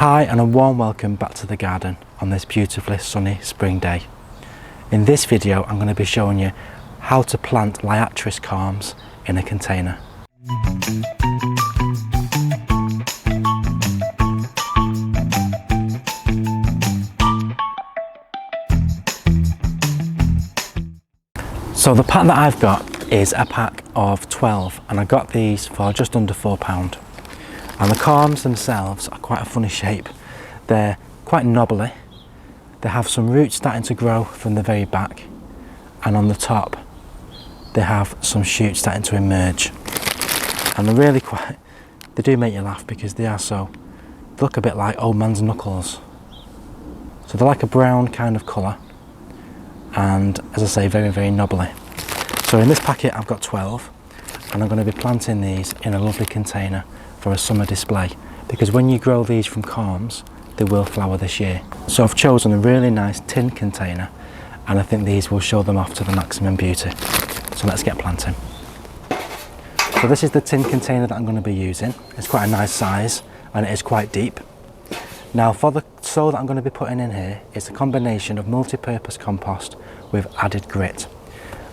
Hi and a warm welcome back to the garden on this beautifully sunny spring day. In this video I'm going to be showing you how to plant Liatris Corms in a container. So the pack that I've got is a pack of 12 and I got these for just under £4. And the corms themselves are quite a funny shape. They're quite knobbly. They have some roots starting to grow from the very back, and on the top they have some shoots starting to emerge. And they're really they do make you laugh because they look a bit like old man's knuckles. So they're like a brown kind of colour, and as I say, very, very knobbly. So in this packet I've got 12, and I'm going to be planting these in a lovely container for a summer display, because when you grow these from corms they will flower this year. So I've chosen a really nice tin container, and I think these will show them off to the maximum beauty. So let's get planting. So this is the tin container that I'm going to be using. It's quite a nice size and it is quite deep. Now for the soil that I'm going to be putting in here, it's a combination of multi-purpose compost with added grit.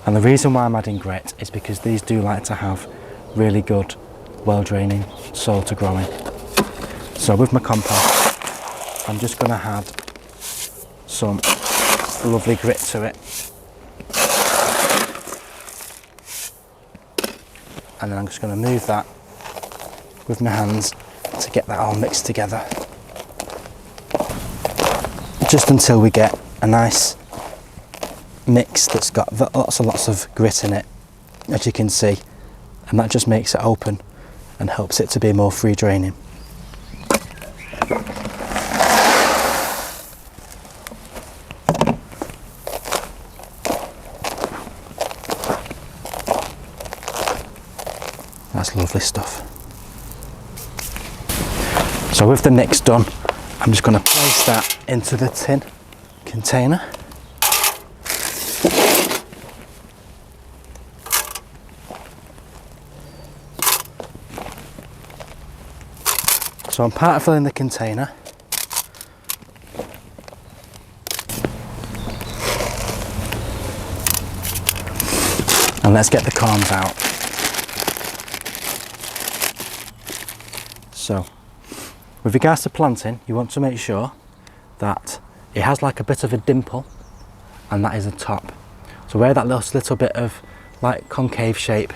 And the reason why I'm adding grit is because these do like to have really good well-draining soil to grow in. So with my compost, I'm just going to add some lovely grit to it, and then I'm just going to move that with my hands to get that all mixed together, just until we get a nice mix that's got lots of grit in it, as you can see, and that just makes it open and helps it to be more free draining. That's lovely stuff. So with the mix done, I'm just going to place that into the tin container. So I'm part of filling the container. And let's get the corms out. So with regards to planting, you want to make sure that it has like a bit of a dimple, and that is the top. So where that little bit of like concave shape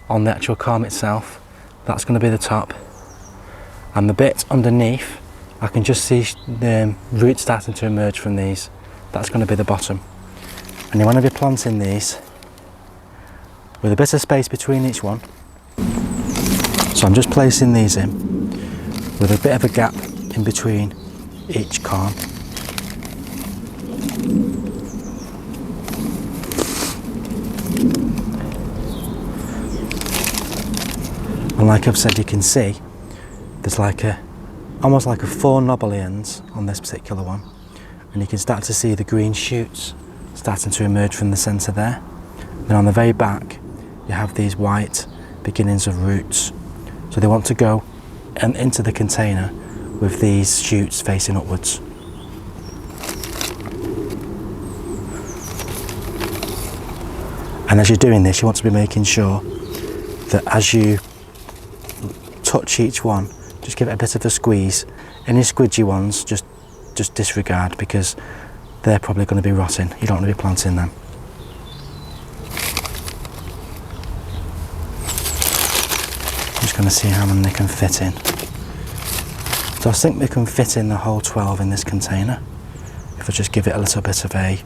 on the actual corm itself, that's going to be the top. And the bit underneath, I can just see the roots starting to emerge from these. That's going to be the bottom. And you want to be planting these with a bit of space between each one. So I'm just placing these in with a bit of a gap in between each corm. And like I've said, you can see there's almost like a 4 knobbly ends on this particular one, and you can start to see the green shoots starting to emerge from the centre there. Then on the very back you have these white beginnings of roots, so they want to go into the container with these shoots facing upwards. And as you're doing this, you want to be making sure that as you touch each one, just give it a bit of a squeeze. Any squidgy ones, just disregard, because they're probably going to be rotting. You don't want to be planting them. I'm just going to see how many they can fit in. So I think they can fit in the whole 12 in this container, if I just give it a little bit of a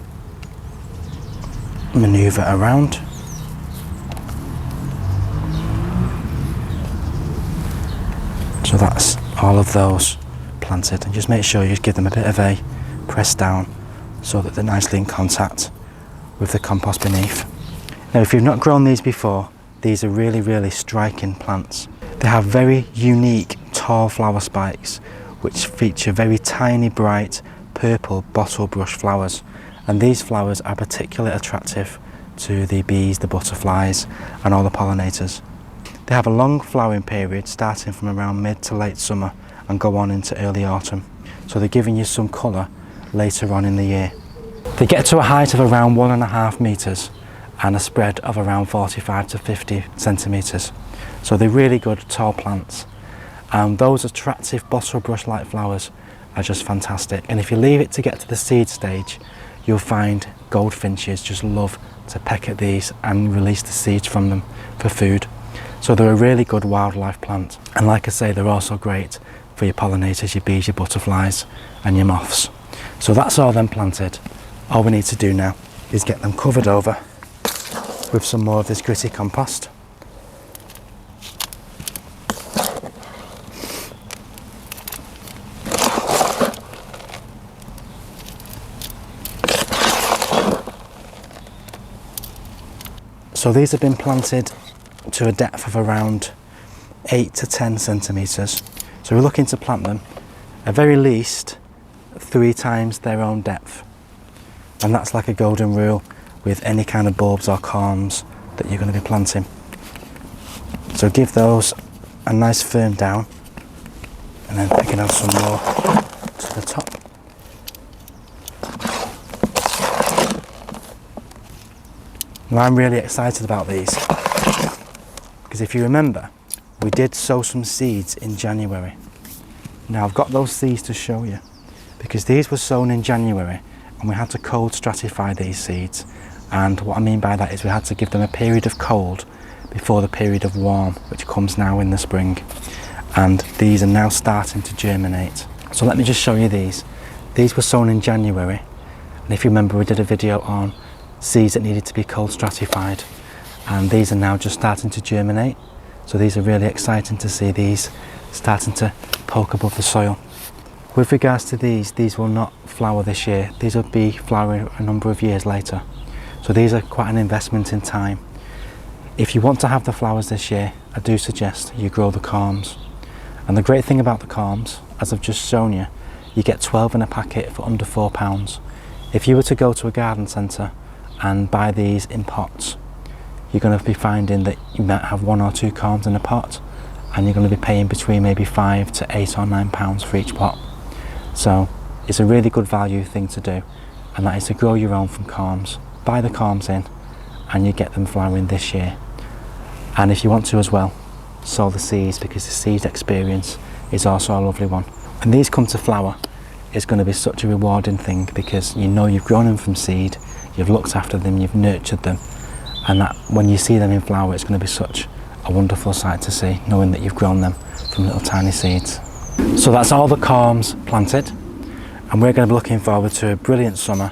manoeuvre around. So that's all of those planted, and just make sure you give them a bit of a press down so that they're nicely in contact with the compost beneath. Now if you've not grown these before, these are really, really striking plants. They have very unique tall flower spikes which feature very tiny bright purple bottle brush flowers, and these flowers are particularly attractive to the bees, the butterflies and all the pollinators. They have a long flowering period starting from around mid to late summer and go on into early autumn. So they're giving you some colour later on in the year. They get to a height of around 1.5 metres and a spread of around 45 to 50 centimetres. So they're really good tall plants. And those attractive bottle brush-like flowers are just fantastic. And if you leave it to get to the seed stage, you'll find goldfinches just love to peck at these and release the seeds from them for food. So they're a really good wildlife plant. And like I say, they're also great for your pollinators, your bees, your butterflies and your moths. So that's all them planted. All we need to do now is get them covered over with some more of this gritty compost. So these have been planted to a depth of around 8 to 10 centimetres. So we're looking to plant them at very least 3 times their own depth. And that's like a golden rule with any kind of bulbs or corms that you're going to be planting. So give those a nice firm down and then picking out some more to the top. Now I'm really excited about these because if you remember, we did sow some seeds in January. Now I've got those seeds to show you because these were sown in January and we had to cold stratify these seeds, and what I mean by that is we had to give them a period of cold before the period of warm, which comes now in the spring, and these are now starting to germinate. So let me just show you these. These were sown in January, and if you remember, we did a video on seeds that needed to be cold stratified, and these are now just starting to germinate. So these are really exciting to see these starting to poke above the soil. With regards to these will not flower this year. These will be flowering a number of years later. So these are quite an investment in time. If you want to have the flowers this year, I do suggest you grow the corms. And the great thing about the corms, as I've just shown you, you get 12 in a packet for under £4. If you were to go to a garden centre and buy these in pots, you're going to be finding that you might have 1 or 2 corms in a pot, and you're going to be paying between maybe £5 to £8 or £9 for each pot. So it's a really good value thing to do, and that is to grow your own from corms. Buy the corms in and you get them flowering this year. And if you want to as well, sow the seeds, because the seed experience is also a lovely one. And these come to flower, it's going to be such a rewarding thing because you know you've grown them from seed, you've looked after them, you've nurtured them, and that when you see them in flower, it's going to be such a wonderful sight to see, knowing that you've grown them from little tiny seeds. So that's all the corms planted, and we're going to be looking forward to a brilliant summer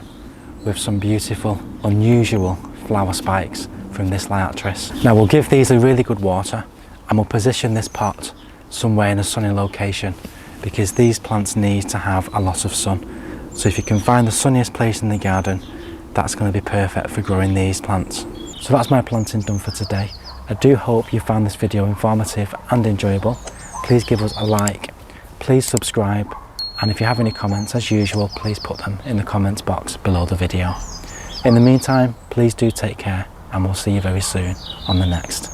with some beautiful, unusual flower spikes from this Liatris. Now we'll give these a really good water, and we'll position this pot somewhere in a sunny location because these plants need to have a lot of sun. So if you can find the sunniest place in the garden, that's going to be perfect for growing these plants. So that's my planting done for today. I do hope you found this video informative and enjoyable. Please give us a like, please subscribe, and if you have any comments, as usual, please put them in the comments box below the video. In the meantime, please do take care, and we'll see you very soon on the next.